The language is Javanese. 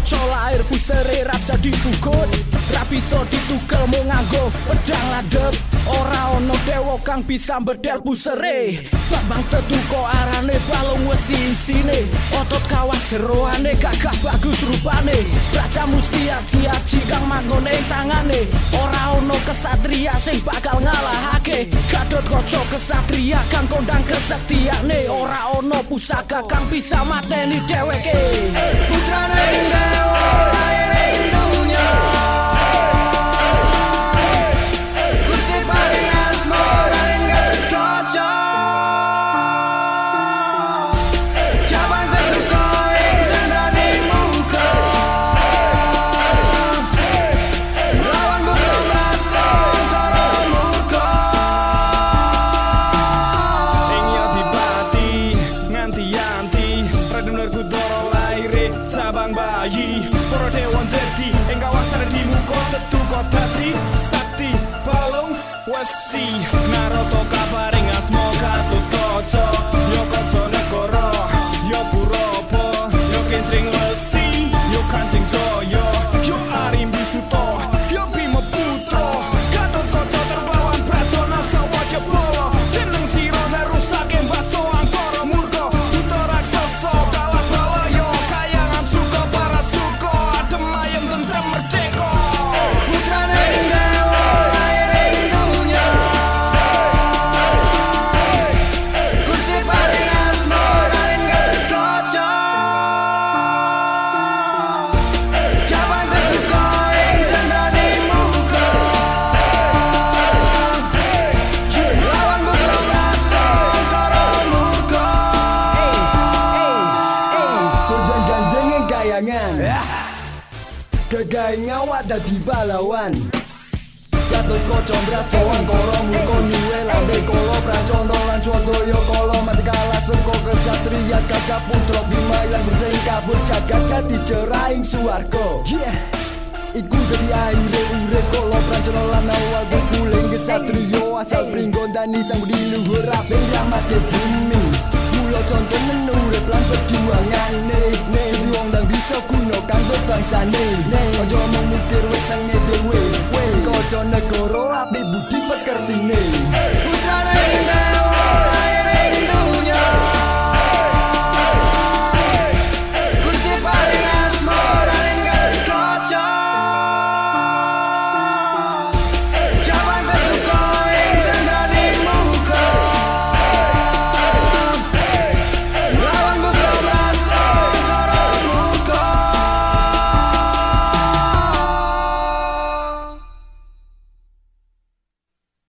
kaca lair pusere rapsa dibukut ra bisa ditukel mung nganggo pedang landhep ora ono dewa kang bisa mbedel pusere Bambang Tetuko arane balung wesi isine otot kawat jeroane gagah bagus rupane Raja Musti aji-aji kang manggon ing tangane ora ono kesatria sing bakal ngalahake Gatot Kaca kesatria kang kondang kesetiane ora ono pusaka kang bisa mateni dheweke putrane ing dewa lair ing dunya Gusti paring asma raring Gatot Kaca Jabang Tetuko ing candraning muka lawan buta brasta karo murka ing Yadipati nganti yanti Raden Werkudara laire cabang bayi para dewa jadi ing kawasan di muka Tetuko dadi sakti balung wesi Narata kaparing asma Gatot Kaca ya kaca negara ya Puraba ya Kincring Wesi ya Kancing Jaya ya Arimbi Suta ya Bima Putra Gatot Kaca terlawan Brajana Sawajabala jeneng sirane rusake Basta Angkara Murka Buta raksasa kalah balaya kayangan suka para suka adem ayem tentrem merdeka putrane ing dewa lair ing dunya Gusti paring asma raring Gatot Kaca Jabang Tetuko ing candraning muka lawan buta brasta karo murka Kondang ganjeng ing kayangan Gagah ngawat dadi pahlawan Gatot Kaca brasta angkara murka nyuwe lambe kala Prancana lan Swadaya kala mati kalah saka kesatria gagah putra Bima lan bersing kabur jagat dadi jeraing swarga Iku dadi akhire urip kala Prancana lan awal kuling kesatria asal pringgondani sang budi luhur apik nyamake bumi Mula contoh menurut lan perjuangane wong ndang bisa guna kanggo bangsane aja mung mikir wetenge dhewe kaca negara apik budi pekertine